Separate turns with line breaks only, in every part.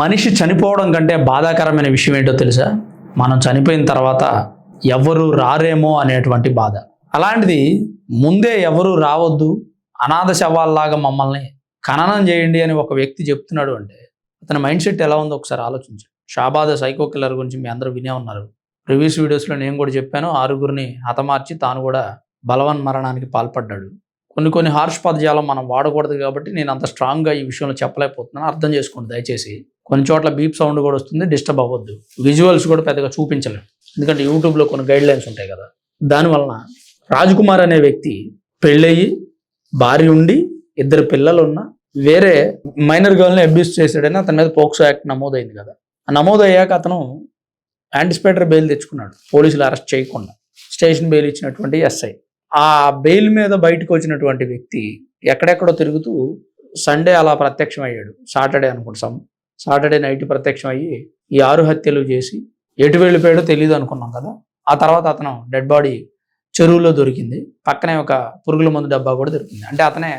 మనిషి చనిపోవడం కంటే బాధాకరమైన విషయం ఏంటో తెలుసా? మనం చనిపోయిన తర్వాత ఎవరు రారేమో అనేటువంటి బాధ. అలాంటిది ముందే ఎవరు రావద్దు, అనాథ శవాల్లాగా మమ్మల్ని ఖననం చేయండి అని ఒక వ్యక్తి చెప్తున్నాడు అంటే అతని మైండ్ సెట్ ఎలా ఉందో ఒకసారి ఆలోచించండి. షాబాద్ సైకో కిల్లర్ గురించి మీ అందరూ వినే ఉన్నారు. ప్రీవియస్ వీడియోస్లో నేను కూడా చెప్పాను. 6గురిని హతమార్చి తాను కూడా బలవన్ మరణానికి పాల్పడ్డాడు. కొన్ని హార్ష్ పదజాలం మనం వాడకూడదు కాబట్టి నేను అంత స్ట్రాంగ్గా ఈ విషయంలో చెప్పలేకపోతున్నాను. అర్థం చేసుకోండి దయచేసి. కొన్ని చోట్ల బీప్ సౌండ్ కూడా వస్తుంది, డిస్టర్బ్ అవ్వద్దు. విజువల్స్ కూడా పెద్దగా చూపించలేము, ఎందుకంటే యూట్యూబ్లో కొన్ని గైడ్ లైన్స్ ఉంటాయి కదా. దానివలన రాజ్కుమార్ అనే వ్యక్తి పెళ్ళయి భార్య ఉండి 2 పిల్లలు ఉన్న వేరే మైనర్ గర్ల్ని అబ్యూస్ చేశాడని అతని మీద పోక్సో యాక్ట్ నమోదైంది కదా. ఆ నమోదయ్యాక అతను యాంటిసిపేటరీ బెయిల్ తెచ్చుకున్నాడు, పోలీసులు అరెస్ట్ చేయకుండా. స్టేషన్ బెయిల్ ఇచ్చినటువంటి ఎస్ఐ. ఆ బెయిల్ మీద బయటకు వచ్చినటువంటి వ్యక్తి ఎక్కడెక్కడో తిరుగుతూ సండే అలా ప్రత్యక్షం అయ్యాడు. సాటర్డే అనుకుంటాం, సాటర్డే నైట్ ప్రత్యక్షం అయ్యి ఈ 6 హత్యలు చేసి ఎటు వెళ్ళిపోయాడో తెలియదు అనుకున్నాం కదా. ఆ తర్వాత అతను డెడ్ బాడీ చెరువులో దొరికింది. పక్కనే ఒక పురుగుల మందు డబ్బా కూడా దొరికింది. అంటే అతనే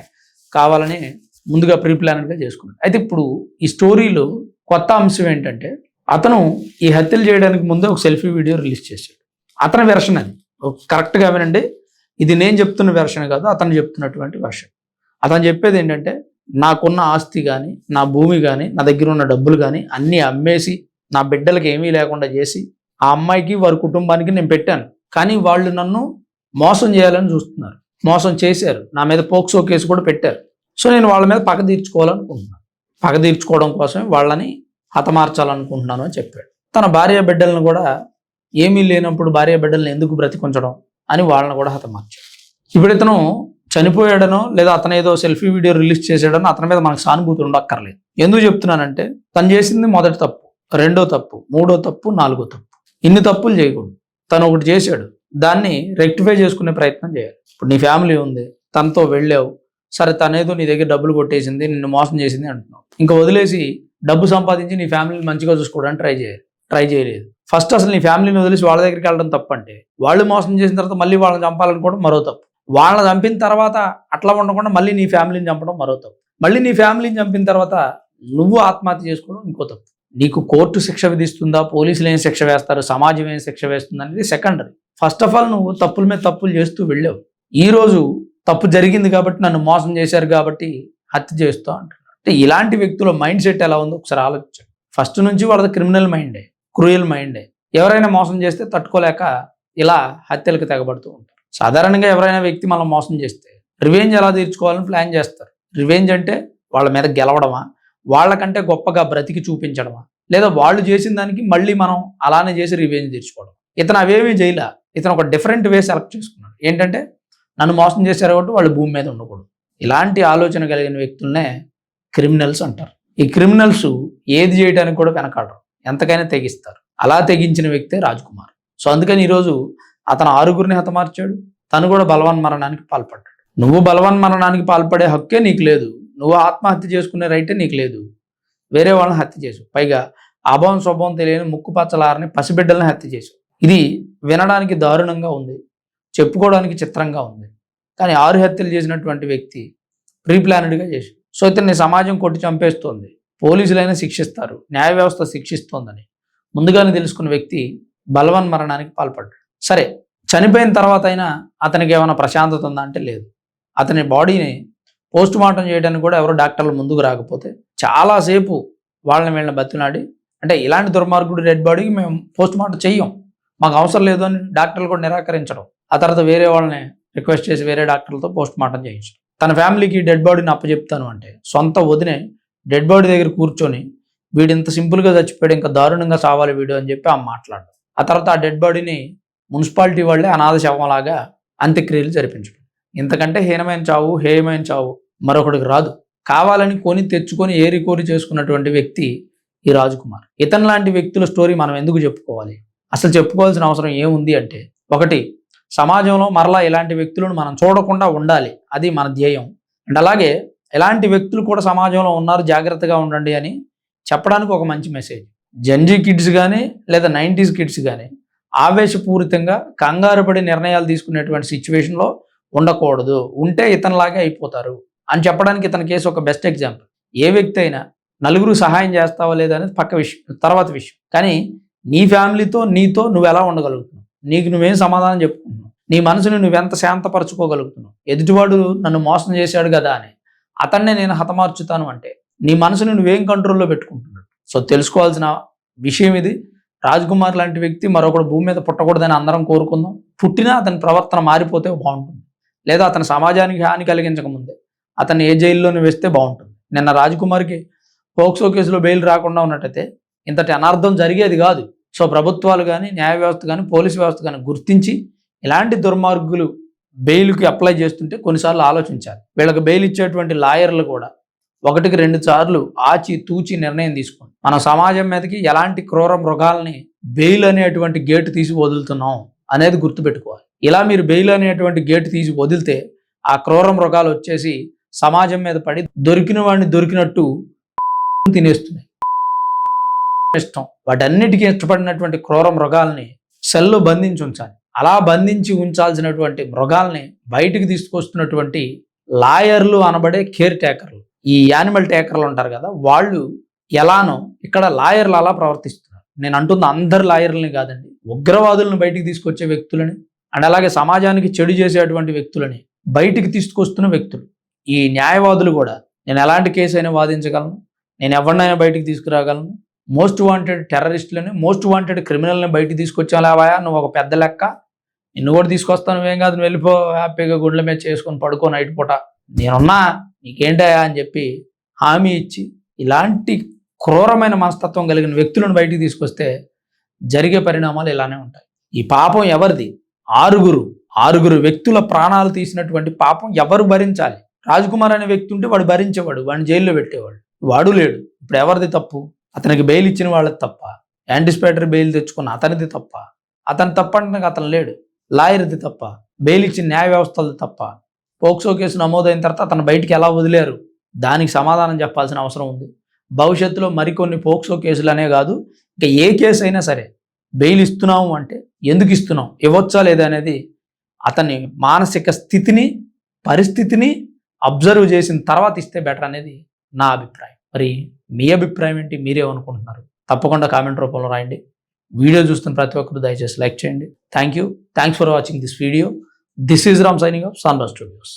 కావాలని ముందుగా ప్రీ ప్లానెడ్గా చేసుకున్నాడు. అయితే ఇప్పుడు ఈ స్టోరీలో కొత్త అంశం ఏంటంటే అతను ఈ హత్యలు చేయడానికి ముందే ఒక సెల్ఫీ వీడియో రిలీజ్ చేశాడు. అతని వెర్షన్ అది. కరెక్ట్గా వినండి, ఇది నేను చెప్తున్న వెర్షన్ కాదు, అతను చెప్తున్నటువంటి వెర్షన్. అతను చెప్పేది ఏంటంటే, నాకున్న ఆస్తి కానీ, నా భూమి కానీ, నా దగ్గర ఉన్న డబ్బులు కానీ అన్నీ అమ్మేసి నా బిడ్డలకి ఏమీ లేకుండా చేసి ఆ అమ్మాయికి వారి కుటుంబానికి నేను పెట్టాను. కానీ వాళ్ళు నన్ను మోసం చేయాలని చూస్తున్నారు, మోసం చేశారు, నా మీద పోక్సో కేసు కూడా పెట్టారు. సో నేను వాళ్ళ మీద పగ తీర్చుకోవాలనుకుంటున్నాను, పగ తీర్చుకోవడం కోసమే వాళ్ళని హతమార్చాలనుకుంటున్నాను అని చెప్పాడు. తన భార్య బిడ్డలను కూడా ఏమీ లేనప్పుడు భార్య బిడ్డలను ఎందుకు బ్రతికుంచడం అని వాళ్ళని కూడా హతమార్చాడు. ఇప్పుడు ఇతను చనిపోయాడనో లేదా అతను ఏదో సెల్ఫీ వీడియో రిలీజ్ చేసాడనో అతని మీద మనకు సానుభూతి ఉండక్కర్లేదు. ఎందుకు చెప్తున్నానంటే తను చేసింది మొదటి తప్పు, 2వ తప్పు, 3వ తప్పు, 4వ తప్పు. ఇన్ని తప్పులు చేయకూడదు. తను ఒకటి చేశాడు, దాన్ని రెక్టిఫై చేసుకునే ప్రయత్నం చేయాలి. ఇప్పుడు నీ ఫ్యామిలీ ఉంది, తనతో వెళ్ళావు, సరే తనేదో నీ దగ్గర డబ్బులు కొట్టేసింది, నిన్ను మోసం చేసింది అంటున్నావు. ఇంకా వదిలేసి డబ్బు సంపాదించి నీ ఫ్యామిలీని మంచిగా చూసుకోవడానికి ట్రై చేయలేదు. ఫస్ట్ అసలు నీ ఫ్యామిలీని వదిలేసి వాళ్ళ దగ్గరికి వెళ్ళడం తప్పు. అంటే వాళ్ళు మోసం చేసిన తర్వాత మళ్ళీ వాళ్ళని చంపాలనుకోవడం మరో తప్పు. వాళ్ళని చంపిన తర్వాత అట్లా ఉండకుండా మళ్ళీ నీ ఫ్యామిలీని చంపడం మరో తప్పు. మళ్ళీ నీ ఫ్యామిలీని చంపిన తర్వాత నువ్వు ఆత్మహత్య చేసుకోవడం ఇంకో తప్పు. నీకు కోర్టు శిక్ష విధిస్తుందా, పోలీసులు ఏం శిక్ష వేస్తారు, సమాజం ఏం శిక్ష వేస్తుంది అనేది సెకండరీ. ఫస్ట్ ఆఫ్ ఆల్ నువ్వు తప్పుల మీద తప్పులు చేస్తూ వెళ్ళావు. ఈరోజు తప్పు జరిగింది కాబట్టి, నన్ను మోసం చేశారు కాబట్టి హత్య చేస్తూ అంటున్నాడు. అంటే ఇలాంటి వ్యక్తుల మైండ్ సెట్ ఎలా ఉందో ఒకసారి ఆలోచించండి. ఫస్ట్ నుంచి వాళ్ళది క్రిమినల్ మైండే, క్రూయల్ మైండే. ఎవరైనా మోసం చేస్తే తట్టుకోలేక ఇలా హత్యలకు తెగబడుతూ ఉంటారు. సాధారణంగా ఎవరైనా వ్యక్తి మనం మోసం చేస్తే రివెంజ్ ఎలా తీర్చుకోవాలని ప్లాన్ చేస్తారు. రివెంజ్ అంటే వాళ్ళ మీద గెలవడమా, వాళ్ళకంటే గొప్పగా బ్రతికి చూపించడమా, లేదా వాళ్ళు చేసిన దానికి మళ్ళీ మనం అలానే చేసి రివెంజ్ తీర్చుకోవడం. ఇతను అవేమీ చేయలే. ఇతను ఒక డిఫరెంట్ వే సెలెక్ట్ చేసుకున్నాడు. ఏంటంటే నన్ను మోసం చేశారు కాబట్టి వాళ్ళు భూమి మీద ఉండకూడదు. ఇలాంటి ఆలోచన కలిగిన వ్యక్తులనే క్రిమినల్స్ అంటారు. ఈ క్రిమినల్స్ ఏది చేయడానికి కూడా వెనకాడరు, ఎంతకైనా తెగిస్తారు. అలా తెగించిన వ్యక్తే రాజ్కుమార్. సో అందుకని ఈరోజు అతను 6గురిని హతమార్చాడు, తను కూడా బలవన్ మరణానికి పాల్పడ్డాడు. నువ్వు బలవన్ మరణానికి పాల్పడే హక్కే నీకు లేదు, నువ్వు ఆత్మహత్య చేసుకునే రైటే నీకు లేదు. వేరే వాళ్ళని హత్య చేసు, పైగా అభావం స్వభావం తెలియని ముక్కు పచ్చలారని పసిబిడ్డల్ని హత్య చేసు. ఇది వినడానికి దారుణంగా ఉంది, చెప్పుకోవడానికి చిత్రంగా ఉంది. కానీ 6 హత్యలు చేసినటువంటి వ్యక్తి ప్రీ ప్లానెడ్గా చేసి, సో ఇతన్ని సమాజం కొట్టి చంపేస్తోంది, పోలీసులైనా శిక్షిస్తారు, న్యాయ వ్యవస్థ శిక్షిస్తోందని ముందుగానే తెలుసుకున్న వ్యక్తి బలవన్ మరణానికి పాల్పడ్డాడు. సరే, చనిపోయిన తర్వాత అయినా అతనికి ఏమైనా ప్రశాంతత ఉందా అంటే లేదు. అతని బాడీని పోస్ట్ మార్టం చేయడానికి కూడా ఎవరో డాక్టర్లు ముందుకు రాకపోతే చాలాసేపు వీళ్ళని బతిలాడి, అంటే ఇలాంటి దుర్మార్గుడు డెడ్ బాడీకి మేము పోస్ట్ మార్టం చెయ్యం, మాకు అవసరం లేదు అని డాక్టర్లు కూడా నిరాకరించడం. ఆ తర్వాత వేరే వాళ్ళని రిక్వెస్ట్ చేసి వేరే డాక్టర్లతో పోస్ట్ మార్టం చేయించడం. తన ఫ్యామిలీకి డెడ్ బాడీని అప్పచెప్తాను అంటే సొంత వదినే డెడ్ బాడీ దగ్గర కూర్చొని వీడు ఇంత సింపుల్గా చచ్చిపోయాడు, ఇంకా దారుణంగా చావాలి వీడు అని చెప్పి ఆమె మాట్లాడు. ఆ తర్వాత ఆ డెడ్ బాడీని మున్సిపాలిటీ వాళ్ళే అనాథ శవంలాగా అంత్యక్రియలు జరిపించడం. ఇంతకంటే హేయమైన చావు మరొకటికి రాదు. కావాలని కొని తెచ్చుకొని ఏరికోరి చేసుకున్నటువంటి వ్యక్తి ఈ రాజ్కుమార్. ఇతను లాంటి వ్యక్తుల స్టోరీ మనం ఎందుకు చెప్పుకోవాలి? అసలు చెప్పుకోవాల్సిన అవసరం ఏముంది అంటే, ఒకటి, సమాజంలో మరలా ఇలాంటి వ్యక్తులను మనం చూడకుండా ఉండాలి, అది మన ధ్యేయం. అండ్ అలాగే ఎలాంటి వ్యక్తులు కూడా సమాజంలో ఉన్నారు, జాగ్రత్తగా ఉండండి అని చెప్పడానికి ఒక మంచి మెసేజ్. జెన్జీ కిడ్స్ కానీ లేదా 90s కిడ్స్ కానీ ఆవేశపూరితంగా కంగారు పడి నిర్ణయాలు తీసుకునేటువంటి సిచ్యువేషన్లో ఉండకూడదు, ఉంటే ఇతనిలాగే అయిపోతారు అని చెప్పడానికి ఇతని కేసు ఒక బెస్ట్ ఎగ్జాంపుల్. ఏ వ్యక్తి అయినా నలుగురు సహాయం చేస్తావా లేదా అనేది పక్క విషయం, తర్వాత విషయం. కానీ నీ ఫ్యామిలీతో నీతో నువ్వు ఎలా ఉండగలుగుతున్నావు, నీకు నువ్వేం సమాధానం చెప్పుకుంటున్నావు, నీ మనసుని నువ్వెంత శాంతపరచుకోగలుగుతున్నావు. ఎదుటివాడు నన్ను మోసం చేశాడు కదా అని అతన్నే నేను హతమార్చుతాను అంటే నీ మనసుని నువ్వేం కంట్రోల్లో పెట్టుకుంటున్నావు. సో తెలుసుకోవాల్సిన విషయం ఇది. రాజ్ కుమార్ లాంటి వ్యక్తి మరొకడు భూమి మీద పుట్టకూడదని అందరం కోరుకుందాం. పుట్టినా అతని ప్రవర్తన మారిపోతే బాగుంటుంది, లేదా అతని సమాజానికి హాని కలిగించకముందే అతన్ని ఏ జైల్లోనే వేస్తే బాగుంటుంది. నిన్న రాజ్ కుమార్కి పోక్సో కేసులో బెయిల్ రాకుండా ఉన్నట్టయితే ఇంతటి అనార్థం జరిగేది కాదు. సో ప్రభుత్వాలు కానీ, న్యాయ వ్యవస్థ కానీ, పోలీసు వ్యవస్థ కానీ గుర్తించి ఇలాంటి దుర్మార్గులు బెయిల్కి అప్లై చేస్తుంటే కొన్నిసార్లు ఆలోచించాలి. వీళ్ళకి బెయిల్ ఇచ్చేటువంటి లాయర్లు కూడా 1-2 సార్లు ఆచి తూచి నిర్ణయం తీసుకోండి. మన సమాజం మీదకి ఎలాంటి క్రూర మృగాల్ని బెయిల్ అనేటువంటి గేటు తీసి వదులుతున్నాం అనేది గుర్తుపెట్టుకోవాలి. ఇలా మీరు బెయిల్ అనేటువంటి గేటు తీసి వదిలితే ఆ క్రూర మృగాలు వచ్చేసి సమాజం మీద పడి దొరికిన వాడిని దొరికినట్టు తినేస్తున్నాయి. ఇష్టం వాటన్నిటికీ ఇష్టపడినటువంటి క్రూర మృగాల్ని సెల్లో బంధించి ఉంచాలి. అలా బంధించి ఉంచాల్సినటువంటి మృగాల్ని బయటికి తీసుకొస్తున్నటువంటి లాయర్లు అనబడే కేర్ టేకర్లు, ఈ యానిమల్ టేకర్లు ఉంటారు కదా, వాళ్ళు ఎలానో ఇక్కడ లాయర్లు అలా ప్రవర్తిస్తున్నారు. నేను అంటున్న అందరు లాయర్లని కాదండి, ఉగ్రవాదులను బయటికి తీసుకొచ్చే వ్యక్తులని అండ్ అలాగే సమాజానికి చెడు చేసేటువంటి వ్యక్తులని బయటికి తీసుకొస్తున్న వ్యక్తులు. ఈ న్యాయవాదులు కూడా నేను ఎలాంటి కేసు అయినా వాదించగలను, నేను ఎవరినైనా బయటికి తీసుకురాగలను, మోస్ట్ వాంటెడ్ టెర్రరిస్టులని, మోస్ట్ వాంటెడ్ క్రిమినల్ని బయటికి తీసుకొచ్చావాయా, నువ్వు ఒక పెద్ద లెక్క, నిన్ను కూడా తీసుకొస్తాను, నువ్వేం కాదు, నువ్వు వెళ్ళిపో, హ్యాపీగా గుండెల మీద చేసుకొని పడుకో నైట్ పూట, నేనున్నా నీకేంటయా అని చెప్పి హామీ ఇచ్చి ఇలాంటి క్రూరమైన మనస్తత్వం కలిగిన వ్యక్తులను బయటికి తీసుకొస్తే జరిగే పరిణామాలు ఇలానే ఉంటాయి. ఈ పాపం ఎవరిది? ఆరుగురు వ్యక్తుల ప్రాణాలు తీసినటువంటి పాపం ఎవరు భరించాలి? రాజ్ కుమార్ అనే వ్యక్తి ఉంటే వాడు భరించేవాడు, వాడిని జైల్లో పెట్టేవాడు. వాడు లేడు. ఇప్పుడు ఎవరిది తప్పు? అతనికి బెయిల్ ఇచ్చిన వాళ్ళది తప్ప, యాంటిసిపేటరీ బెయిల్ తెచ్చుకున్న అతనిది తప్ప, అతను తప్పంటే అతను లేడు, లాయర్ది తప్ప, బెయిల్ ఇచ్చిన న్యాయ వ్యవస్థలది తప్ప, పోక్సో కేసు నమోదైన తర్వాత అతను బయటికి ఎలా వదిలేరు, దానికి సమాధానం చెప్పాల్సిన అవసరం ఉంది. భవిష్యత్తులో మరికొన్ని పోక్సో కేసులనే కాదు, ఇంకా ఏ కేసు అయినా సరే బెయిల్ ఇస్తున్నాము అంటే ఎందుకు ఇస్తున్నాం, ఇవ్వచ్చా లేదా అనేది అతని మానసిక స్థితిని, పరిస్థితిని అబ్జర్వ్ చేసిన తర్వాత ఇస్తే బెటర్ అనేది నా అభిప్రాయం. మరి మీ అభిప్రాయం ఏంటి? మీరేమనుకుంటున్నారు? తప్పకుండా కామెంట్ రూపంలో రాయండి. వీడియో చూస్తున్న ప్రతి ఒక్కరు దయచేసి లైక్ చేయండి. Thanks for watching this video. This is Ram signing off sunrise studios.